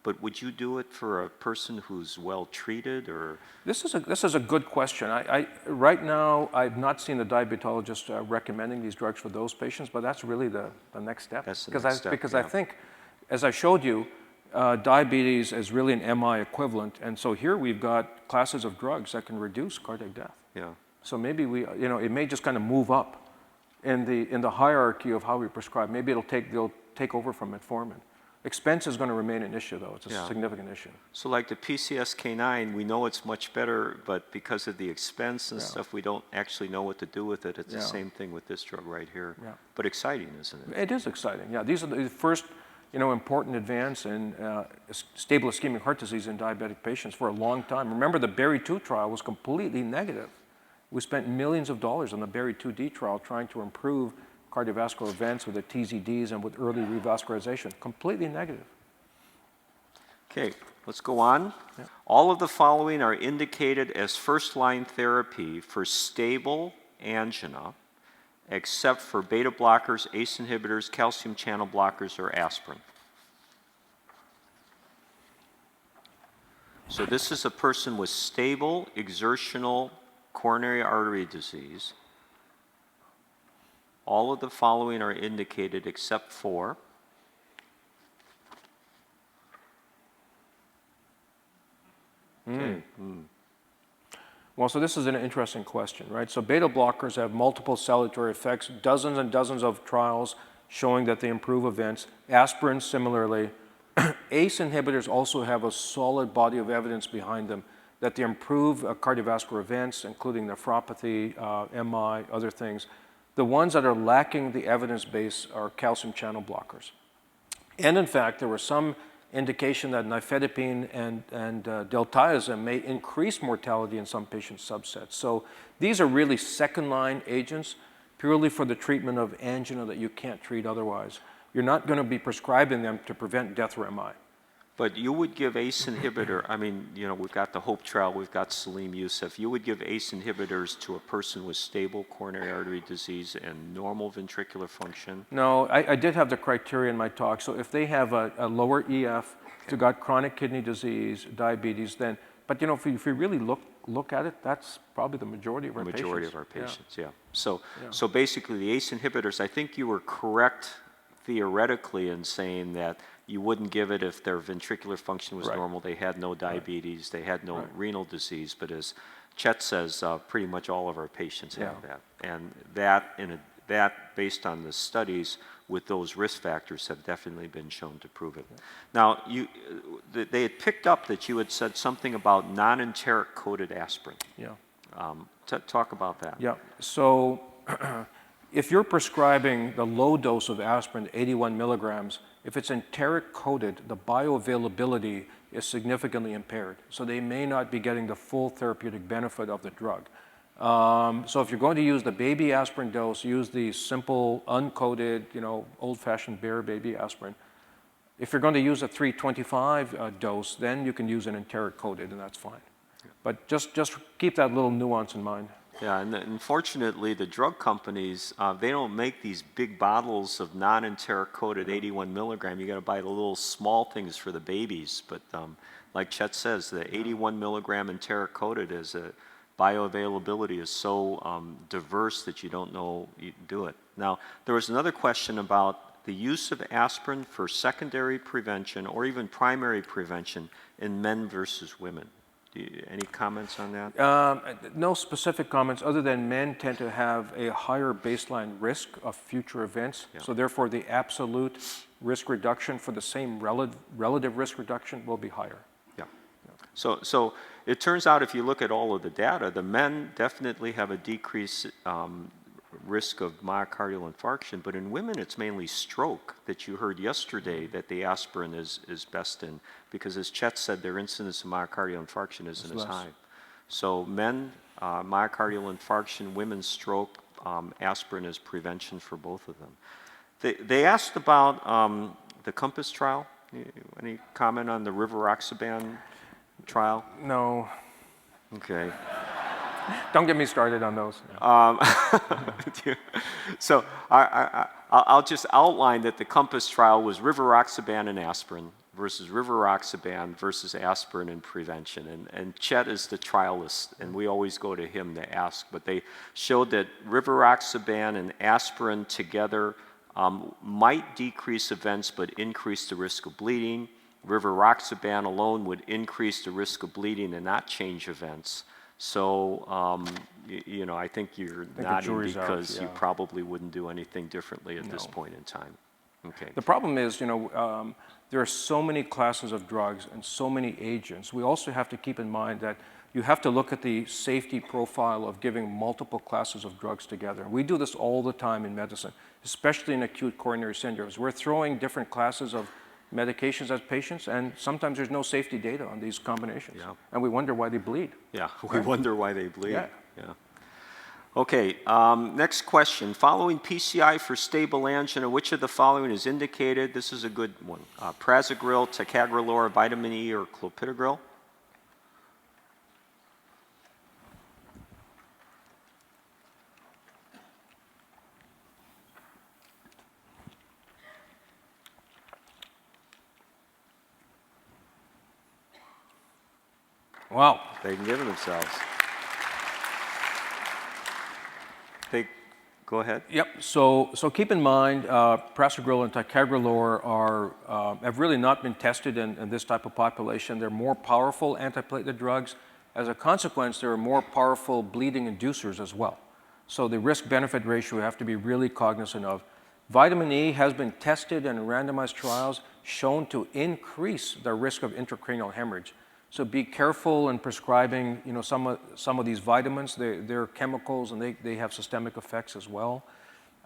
But would you do it for a person who's well treated, or? This is a good question. Right now, I've not seen a diabetologist recommending these drugs for those patients, but that's really the next step. That's the next step. Because I think, as I showed you, diabetes is really an MI equivalent, and so here we've got classes of drugs that can reduce cardiac death. Yeah. So maybe it may just kind of move up in the hierarchy of how we prescribe. Maybe they'll take over from metformin. Expense is going to remain an issue, though. It's a Yeah. significant issue. So like the PCSK9, we know it's much better, but because of the expense and Yeah. stuff, we don't actually know what to do with it. It's the Yeah. same thing with this drug right here. Yeah. But exciting, isn't it? It is exciting. Yeah, these are the first, important advance in stable ischemic heart disease in diabetic patients for a long time. Remember, the Berry-2 trial was completely negative. We spent millions of dollars on the Berry-2D trial trying to improve cardiovascular events with the TZDs and with early revascularization. Completely negative. Okay, let's go on. Yeah. All of the following are indicated as first-line therapy for stable angina, except for beta blockers, ACE inhibitors, calcium channel blockers, or aspirin. So this is a person with stable exertional coronary artery disease. All of the following are indicated except for okay. Well, so this is an interesting question, right? So beta blockers have multiple salutary effects, dozens and dozens of trials showing that they improve events. Aspirin, similarly. ACE inhibitors also have a solid body of evidence behind them that they improve cardiovascular events, including nephropathy, MI, other things. The ones that are lacking the evidence base are calcium channel blockers. And in fact, there was some indication that nifedipine and diltiazem may increase mortality in some patient subsets. So these are really second-line agents purely for the treatment of angina that you can't treat otherwise. You're not going to be prescribing them to prevent death or MI. But you would give ACE inhibitor, I mean, we've got the HOPE trial, we've got Salim Youssef. You would give ACE inhibitors to a person with stable coronary artery disease and normal ventricular function? No, I did have the criteria in my talk. So if they have a lower EF, they've got chronic kidney disease, diabetes, then, but if you really look at it, that's probably the majority of our patients. Majority of our Yeah. patients, yeah. So basically the ACE inhibitors, I think you were correct theoretically in saying that you wouldn't give it if their ventricular function was Right. normal, they had no diabetes, they had no Right. renal disease, but as Chet says, pretty much all of our patients have Yeah. that. And that, based on the studies with those risk factors, have definitely been shown to prove it. Now, they had picked up that you had said something about non-enteric coated aspirin. Yeah. Talk about that. Yeah. So if you're prescribing the low dose of aspirin, 81 milligrams, if it's enteric coated, the bioavailability is significantly impaired. So they may not be getting the full therapeutic benefit of the drug. So if you're going to use the baby aspirin dose, use the simple, uncoated, old-fashioned Bayer baby aspirin. If you're going to use a 325 dose, then you can use an enteric coated, and that's fine. But just keep that little nuance in mind. Yeah, and unfortunately, the drug companies, they don't make these big bottles of non-enteric coated 81 milligram. You got to buy the little small things for the babies. But like Chet says, the 81 milligram enteric coated bioavailability is so diverse that you don't know you do it. Now, there was another question about the use of aspirin for secondary prevention or even primary prevention in men versus women. Any comments on that? No specific comments other than men tend to have a higher baseline risk of future events. Yeah. So therefore, the absolute risk reduction for the same relative risk reduction will be higher. Yeah. So it turns out if you look at all of the data, the men definitely have a decreased risk of myocardial infarction, but in women it's mainly stroke that you heard yesterday that the aspirin is best in, because as Chet said, their incidence of myocardial infarction isn't as high. So men, myocardial infarction, women stroke, aspirin is prevention for both of them. They asked about the COMPASS trial. Any comment on the rivaroxaban trial? No. Okay. Don't get me started on those. So I'll just outline that the COMPASS trial was rivaroxaban and aspirin versus rivaroxaban versus aspirin in prevention. And Chet is the trialist, and we always go to him to ask. But they showed that rivaroxaban and aspirin together might decrease events but increase the risk of bleeding. Rivaroxaban alone would increase the risk of bleeding and not change events. So, I think you're nodding because you probably wouldn't do anything differently at this point in time. Okay. The problem is, there are so many classes of drugs and so many agents. We also have to keep in mind that you have to look at the safety profile of giving multiple classes of drugs together. We do this all the time in medicine, especially in acute coronary syndromes. We're throwing different classes of medications at patients, and sometimes there's no safety data on these combinations. Yeah. And we wonder why they bleed. Yeah, we wonder why they bleed. Yeah. Okay, next question. Following PCI for stable angina, which of the following is indicated? This is a good one. Prasugrel, ticagrelor, vitamin E, or clopidogrel? Wow. They can give it themselves. Go ahead. Yep. So keep in mind, prasugrel and ticagrelor have really not been tested in this type of population. They're more powerful antiplatelet drugs. As a consequence, there are more powerful bleeding inducers as well. So the risk-benefit ratio we have to be really cognizant of. Vitamin E has been tested in randomized trials, shown to increase the risk of intracranial hemorrhage. So be careful in prescribing, some of these vitamins. They're chemicals and they have systemic effects as well.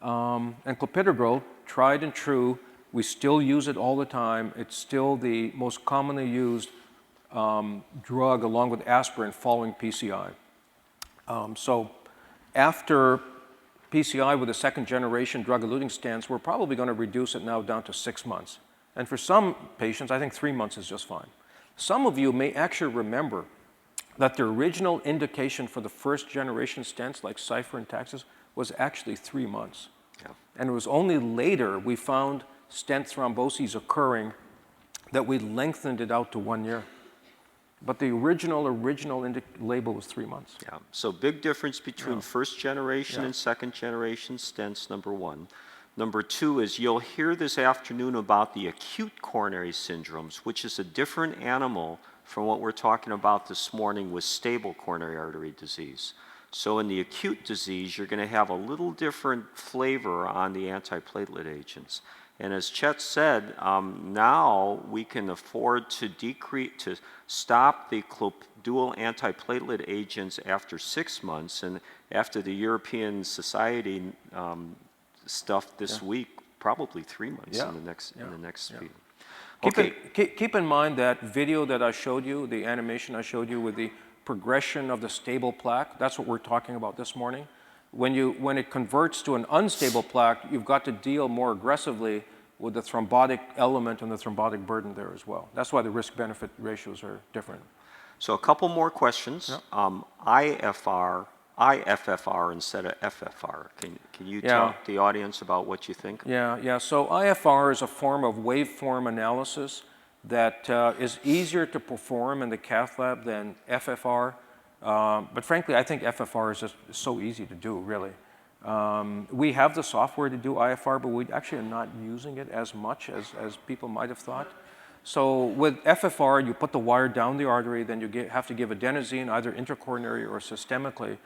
And clopidogrel, tried and true, we still use it all the time. It's still the most commonly used drug along with aspirin following PCI. So after PCI with a second generation drug-eluting stents, we're probably going to reduce it now down to 6 months. And for some patients, I think 3 months is just fine. Some of you may actually remember that the original indication for the first generation stents like Cypher and Taxus was actually 3 months. Yeah. And it was only later we found stent thromboses occurring that we lengthened it out to 1 year. But the original label was 3 months. Yeah. So big difference between first generation Yeah. and second generation stents, number one. Number two is you'll hear this afternoon about the acute coronary syndromes, which is a different animal from what we're talking about this morning with stable coronary artery disease. So in the acute disease, you're going to have a little different flavor on the antiplatelet agents. And as Chet said, now we can afford to stop the dual antiplatelet agents after 6 months, and after the European Society stuff this week, probably 3 months in the next speed. Keep in mind that video that I showed you, the animation I showed you with the progression of the stable plaque. That's what we're talking about this morning. When it converts to an unstable plaque, you've got to deal more aggressively with the thrombotic element and the thrombotic burden there as well. That's why the risk-benefit ratios are different. So a couple more questions. IFFR instead of FFR. Can you tell the audience about what you think? Yeah. So IFR is a form of waveform analysis that is easier to perform in the cath lab than FFR. But frankly, I think FFR is just so easy to do, really. We have the software to do IFR, but we actually are not using it as much as people might have thought. So with FFR, you put the wire down the artery, then you have to give adenosine either intracoronary or systemically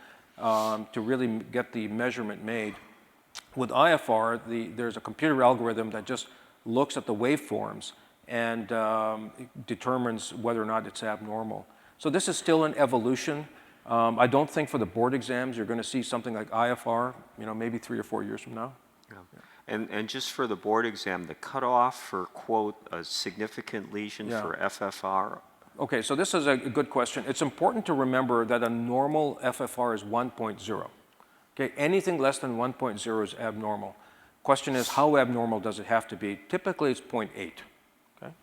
to really get the measurement made. With IFR, there's a computer algorithm that just looks at the waveforms and determines whether or not it's abnormal. So this is still an evolution. I don't think for the board exams you're going to see something like IFR, maybe 3 or 4 years from now. Yeah. And just for the board exam, the cutoff for, quote, a significant lesion for FFR? Okay, so this is a good question. It's important to remember that a normal FFR is 1.0. Okay, anything less than 1.0 is abnormal. Question is, how abnormal does it have to be? Typically, it's 0.8. Okay?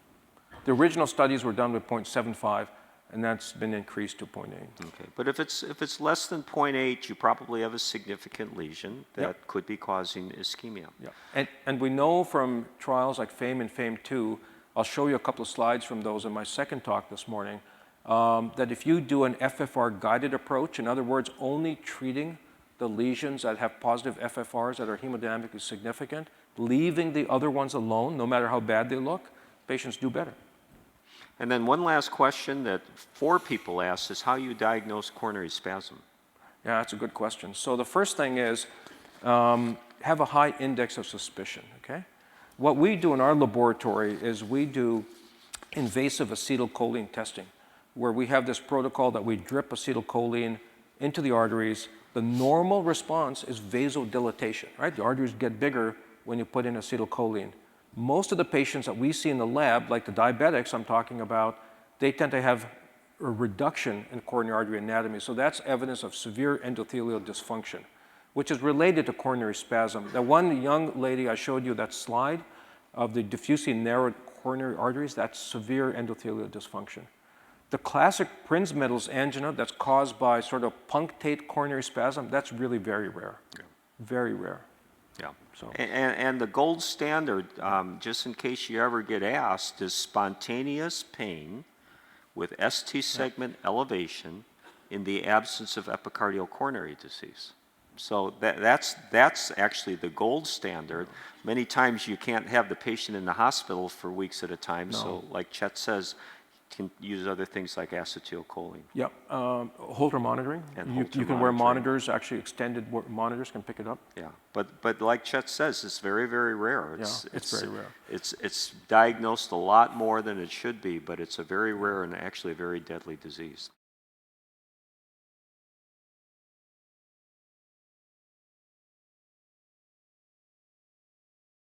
The original studies were done with 0.75, and that's been increased to 0.8. Okay, but if it's less than 0.8, you probably have a significant lesion that could be causing ischemia. Yeah. And we know from trials like FAME and FAME2, I'll show you a couple of slides from those in my second talk this morning, that if you do an FFR guided approach, in other words, only treating the lesions that have positive FFRs that are hemodynamically significant, leaving the other ones alone, no matter how bad they look, patients do better. And then one last question that 4 people asked is how you diagnose coronary spasm. Yeah, that's a good question. So the first thing is have a high index of suspicion, okay? What we do in our laboratory is we do invasive acetylcholine testing, where we have this protocol that we drip acetylcholine into the arteries. The normal response is vasodilatation, right? The arteries get bigger when you put in acetylcholine. Most of the patients that we see in the lab, like the diabetics I'm talking about, they tend to have a reduction in coronary artery anatomy. So that's evidence of severe endothelial dysfunction, which is related to coronary spasm. The one young lady I showed you that slide of the diffusely narrowed coronary arteries, that's severe endothelial dysfunction. The classic Prinzmetal's angina that's caused by sort of punctate coronary spasm, that's really very rare. Yeah. Very rare. Yeah. So. And the gold standard, just in case you ever get asked, is spontaneous pain with ST segment elevation in the absence of epicardial coronary disease. So that's actually the gold standard. Many times you can't have the patient in the hospital for weeks at a time. No. So like Chet says, you can use other things like acetylcholine. Yep. Holter monitoring. And You Holter can wear monitoring. monitors, actually extended monitors can pick it up. Yeah, but like Chet says, it's very, very rare. It's very rare. It's diagnosed a lot more than it should be, but it's a very rare and actually a very deadly disease.